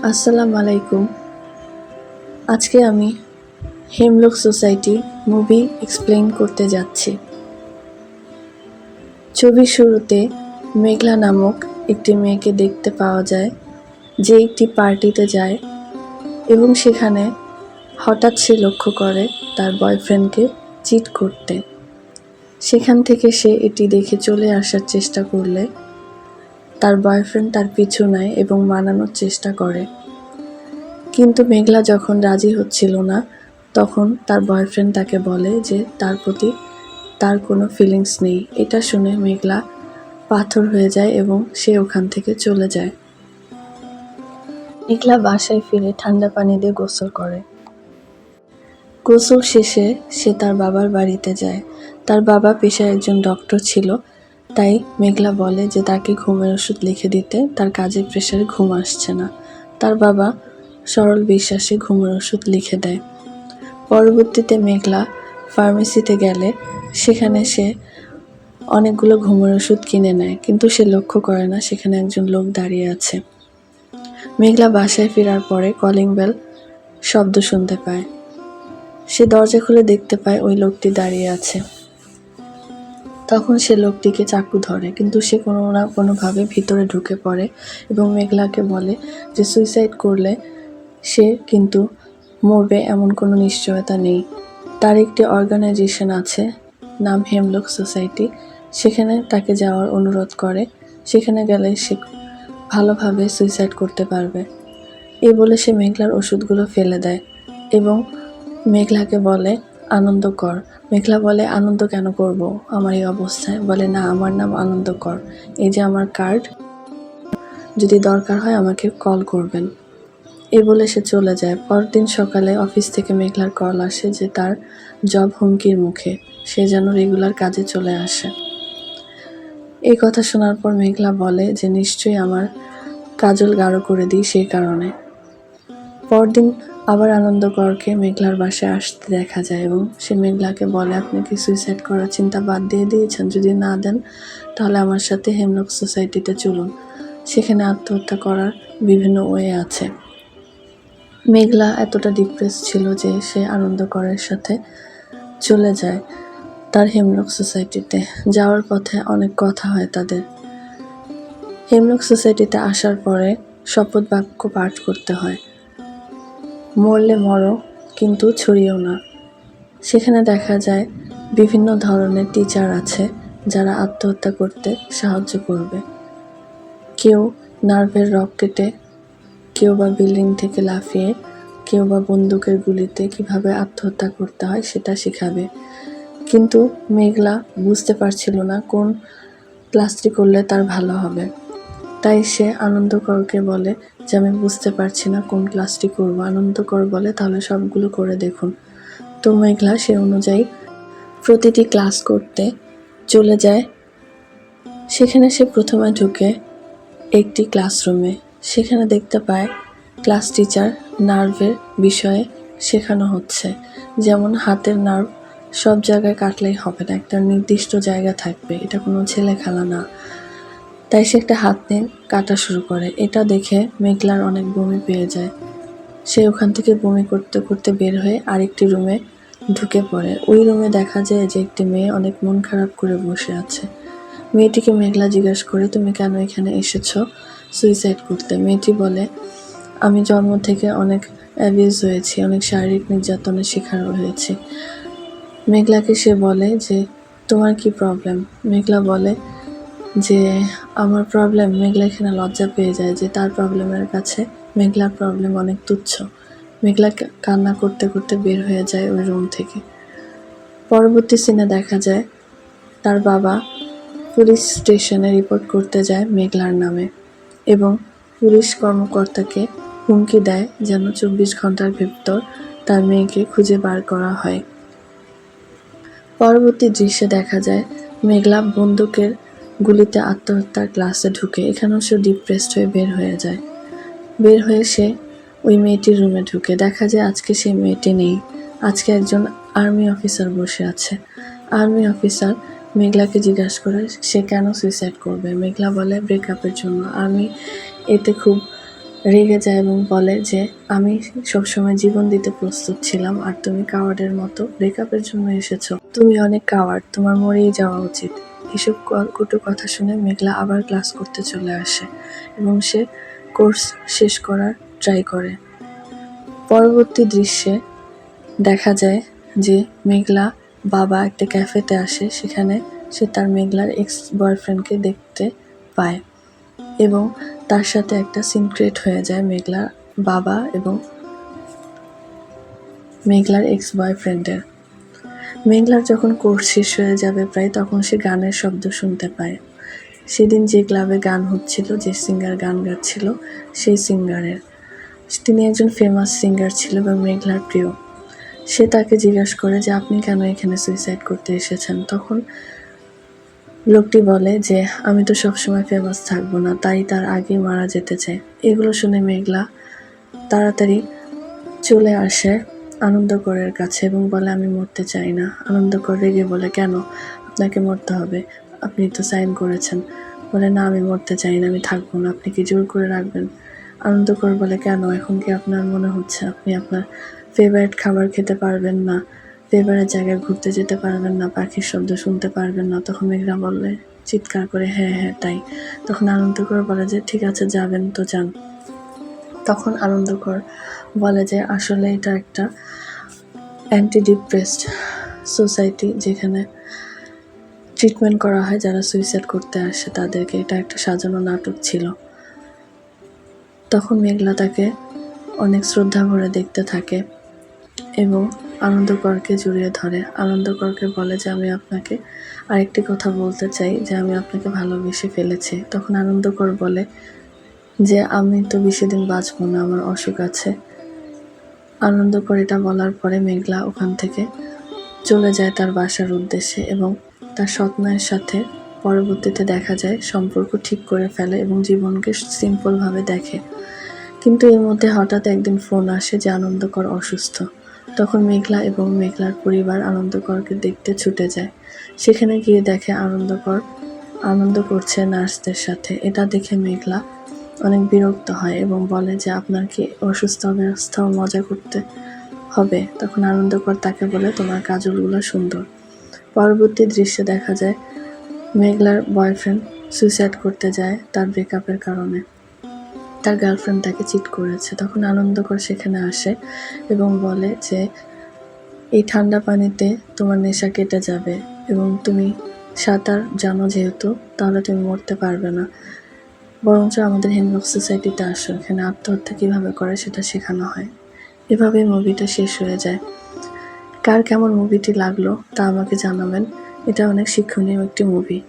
আসসালামু আলাইকুম। আজকে আমি হেমলক সোসাইটি মুভি এক্সপ্লেইন করতে যাচ্ছি। ছবির শুরুতে মেঘলা নামক একটি মেয়েকে দেখতে পাওয়া যায়, যে একটি পার্টিতে যায় এবং সেখানে হঠাৎ সে লক্ষ্য করে তার বয়ফ্রেন্ডকে চিট করতে। সেখান থেকে সে এটি দেখে চলে আসার চেষ্টা করলে তার বয়ফ্রেন্ড তার পিছু নেয় এবং মানানোর চেষ্টা করে। কিন্তু মেঘলা যখন রাজি হচ্ছিল না, তখন তার বয়ফ্রেন্ড তাকে বলে যে তার প্রতি তার কোনো ফিলিংস নেই। এটা শুনে মেঘলা পাথর হয়ে যায় এবং সে ওখান থেকে চলে যায়। মেঘলা বাসায় ফিরে ঠান্ডা পানি দিয়ে গোসল করে। গোসল শেষে সে তার বাবার বাড়িতে যায়। তার বাবা পেশায় একজন ডক্টর ছিল, তাই মেঘলা বলে যে তাকে ঘুমের ওষুধ লিখে দিতে, তার কাজের প্রেশারে ঘুম আসছে না। তার বাবা সরল বিশ্বাসে ঘুমের ওষুধ লিখে দেয়। পরবর্তীতে মেঘলা ফার্মেসিতে গেলে সেখানে সে অনেকগুলো ঘুমের ওষুধ কিনে নেয়, কিন্তু সে লক্ষ্য করে না সেখানে একজন লোক দাঁড়িয়ে আছে। মেঘলা বাসায় ফেরার পরে কলিং বেল শব্দ শুনতে পায়। সে দরজা খুলে দেখতে পায় ওই লোকটি দাঁড়িয়ে আছে। তখন সে লোকটিকে চাকু ধরে, কিন্তু সে কোনো না কোনোভাবে ভিতরে ঢুকে পড়ে এবং মেঘলাকে বলে যে সুইসাইড করলে সে কিন্তু মরবে এমন কোনো নিশ্চয়তা নেই। তার একটি অর্গানাইজেশন আছে, নাম হেমলক সোসাইটি। সেখানে তাকে যাওয়ার অনুরোধ করে। সেখানে গেলে সে ভালোভাবে সুইসাইড করতে পারবে। এই বলে সে মেঘলার ওষুধগুলো ফেলে দেয় এবং মেঘলাকে বলে আনন্দ কর। মেঘলা বলে আনন্দ কেন করব আমার এই অবস্থায়? বলে না, আমার নাম আনন্দ কর, এই যে আমার কার্ড, যদি দরকার হয় আমাকে কল করবেন। এই বলে সে চলে যায়। পরদিন সকালে অফিস থেকে মেঘলার কল আসে যে তার জব হুমকির মুখে, সে যেন রেগুলার কাজে চলে আসে। এই কথা শোনার পর মেঘলা বলে যে নিশ্চয়ই আমার কাজল গাঢ় করে দিই সেই কারণে। পরদিন আবার আনন্দকরকে মেঘলার বাসায় আসতে দেখা যায় এবং সে মেঘলাকে বলে আপনি কি সুইসাইড করার চিন্তা বাদ দিয়ে দিয়েছেন? যদি না দেন তাহলে আমার সাথে হেমলক সোসাইটিতে চলুন, সেখানে আত্মহত্যা করার বিভিন্ন ওয়ে আছে। মেঘলা এতটা ডিপ্রেস ছিল যে সে আনন্দকরের সাথে চলে যায় তার হেমলক সোসাইটিতে। যাওয়ার পথে অনেক কথা হয় তাদের। হেমলক সোসাইটিতে আসার পরে শপথ বাক্য পাঠ করতে হয়, মরলে মরো কিন্তু ছড়িয়েও না। সেখানে দেখা যায় বিভিন্ন ধরনের টিচার আছে যারা আত্মহত্যা করতে সাহায্য করবে। কেউ নার্ভের রক কেটে, কেউ বা বিল্ডিং থেকে লাফিয়ে, কেউ বা বন্দুকের গুলিতে কিভাবে আত্মহত্যা করতে হয় সেটা শেখাবে। কিন্তু মেঘলা বুঝতে পারছিল না কোন ক্লাসটি করলে তার ভালো হবে। তাই সে আনন্দকরকে বলে যে আমি বুঝতে পারছি না কোন ক্লাসটি করব। আনন্দকর বলে তাহলে সবগুলো করে দেখুন। তো মেঘলা সে অনুযায়ী প্রতিটি ক্লাস করতে চলে যায়। সেখানে সে প্রথমে ঢুকে একটি ক্লাসরুমে। সেখানে দেখতে পায় ক্লাস টিচার নার্ভের বিষয়ে শেখানো হচ্ছে, যেমন হাতের নার্ভ সব জায়গায় কাটলেই হবে না, একটা নির্দিষ্ট জায়গা থাকবে, এটা কোনো ছেলে খেলা না। তাই সে একটা হাত নিয়ে কাটা শুরু করে। এটা দেখে মেঘলার অনেক বমি পেয়ে যায়। সে ওখান থেকে বমি করতে করতে বের হয়ে আরেকটি রুমে ঢুকে পড়ে। ওই রুমে দেখা যায় যে একটি মেয়ে অনেক মন খারাপ করে বসে আছে। মেয়েটিকে মেঘলা জিজ্ঞেস করে তুমি কেন এখানে এসেছো সুইসাইড করতে? মেয়েটি বলে আমি জন্ম থেকে অনেক অ্যাবিউজ হয়েছি, অনেক শারীরিক নির্যাতনের শিকার হয়েছি। মেঘলাকে সে বলে যে তোমার কি প্রবলেম? মেঘলা বলে যে আমার প্রবলেম। মেঘলা এখানে লজ্জা পেয়ে যায় যে তার প্রবলেমের কাছে মেঘলার প্রবলেম অনেক তুচ্ছ। মেঘলা কান্না করতে করতে বের হয়ে যায় ওই রুম থেকে। পরবর্তী সিনে দেখা যায় তার বাবা পুলিশ স্টেশনে রিপোর্ট করতে যায় মেঘলার নামে এবং পুলিশ কর্মকর্তাকে হুমকি দেয় যেন 24 ঘন্টার ভেতর তার মেয়েকে খুঁজে বার করা হয়। পরবর্তী দৃশ্যে দেখা যায় মেঘলা বন্দুকের গুলিতে আত্মহত্যার ক্লাসে ঢুকে। এখানেও সে ডিপ্রেসড হয়ে বের হয়ে যায়। বের হয়ে সে ওই মেয়েটির রুমে ঢুকে। দেখা যায় আজকে সেই মেয়েটি নেই। আজকে একজন আর্মি অফিসার বসে আছে। আর্মি অফিসার মেঘলাকে জিজ্ঞাসা করে সে কেন সুইসাইড করবে। মেঘলা বলে ব্রেকআপের জন্য। আর্মি এতে খুব রেগে যায় এবং বলে যে আমি সবসময় জীবন দিতে প্রস্তুত ছিলাম আর তুমি কাওয়ার্ডের মতো ব্রেকআপের জন্য এসেছো। তুমি অনেক কাওয়ার্ড, তোমার মরেই যাওয়া উচিত। এসব কটু কথা শুনে মেঘলা আবার ক্লাস করতে চলে আসে এবং সে কোর্স শেষ করার ট্রাই করে। পরবর্তী দৃশ্যে দেখা যায় যে মেঘলা বাবা একটা ক্যাফেতে আসে, সেখানে সে তার মেঘলার এক্স বয়ফ্রেন্ডকে দেখতে পায় এবং তার সাথে একটা সিন ক্রিয়েট হয়ে যায় মেঘলার বাবা এবং মেঘলার এক্স বয়ফ্রেন্ডের। মেঘলার যখন কোর্স শেষ হয়ে যাবে প্রায়, তখন সে গানের শব্দ শুনতে পায়। সেদিন যে ক্লাবে গান হচ্ছিল, যে সিঙ্গার গান গাচ্ছিল, সেই সিঙ্গারের, তিনি একজন ফেমাস সিঙ্গার ছিল এবং মেঘলার প্রিয়। সে তাকে জিজ্ঞাসা করে যে আপনি কেন এখানে সুইসাইড করতে এসেছেন। তখন লোকটি বলে যে আমি তো সবসময় ফেমাস থাকবো না, তাই তার আগেই মারা যেতে চাই। এগুলো শুনে মেঘলা তাড়াতাড়ি চলে আসে আনন্দকরের কাছে এবং বলে আমি মরতে চাই না। আনন্দকর রেগে বলে কেন আপনাকে মরতে হবে, আপনি তো সাইন করেছেন। বলে না, আমি মরতে চাই না, আমি থাকবো না, আপনি কি জোর করে রাখবেন? আনন্দকর বলে কেন, এখন কি আপনার মনে হচ্ছে আপনি আপনার ফেভারিট খাবার খেতে পারবেন না, ফেভারিট জায়গায় ঘুরতে যেতে পারবেন না, পাখির শব্দ শুনতে পারবেন না? তখন মেঘলা বললে চিৎকার করে হ্যাঁ হ্যাঁ তাই। তখন আনন্দকর বলে যে ঠিক আছে যাবেন তো যান। তখন আনন্দকর বলে যে আসলে এটা একটা অ্যান্টি ডিপ্রেসড সোসাইটি, যেখানে ট্রিটমেন্ট করা হয় যারা সুইসাইড করতে আসে তাদেরকে, এটা একটা সাজানো নাটক ছিল। তখন মেঘলা তাকে অনেক শ্রদ্ধা ভরে দেখতে থাকে এবং আনন্দকরকে জড়িয়ে ধরে। আনন্দকরকে বলে যে আমি আপনাকে আরেকটি কথা বলতে চাই, যে আমি আপনাকে ভালোবেসে ফেলেছি। তখন আনন্দকর বলে যে আমি তো বেশি দিন বাঁচব না, আমার অসুখ আছে। আনন্দকর এটা বলার পরে মেঘলা ওখান থেকে চলে যায় তার বাসার উদ্দেশ্যে এবং তার সৎমায়ের সাথে পরবর্তীতে দেখা যায় সম্পর্ক ঠিক করে ফেলে এবং জীবনকে সিম্পলভাবে দেখে। কিন্তু এর মধ্যে হঠাৎ একদিন ফোন আসে যে আনন্দকর অসুস্থ। তখন মেঘলা এবং মেঘলার পরিবার আনন্দকরকে দেখতে ছুটে যায়। সেখানে গিয়ে দেখে আনন্দকর আনন্দ করছে নার্সদের সাথে। এটা দেখে মেঘলা অনেক বিরক্ত হয় এবং বলে যে আপনার কি অসুস্থ অবস্থাও মজা করতে হবে? তখন আনন্দকর তাকে বলে তোমার কাজলগুলো সুন্দর। পরবর্তী দৃশ্যে দেখা যায় মেঘলার বয়ফ্রেন্ড সুইসাইড করতে যায় তার ব্রেকআপের কারণে, তার গার্লফ্রেন্ড তাকে চিট করেছে। তখন আনন্দকর সেখানে আসে এবং বলে যে এই ঠান্ডা পানিতে তোমার নেশা কেটে যাবে এবং তুমি সাঁতার জানো যেহেতু, তাহলে তুমি মরতে পারবে না, বরঞ্চ আমাদের হেমলক সোসাইটিতে আসো, এখানে আত্মহত্যা কীভাবে করে সেটা শেখানো হয়। এভাবে মুভিটা শেষ হয়ে যায়। কার কেমন মুভিটি লাগলো তা আমাকে জানাবেন। এটা অনেক শিক্ষণীয় একটি মুভি।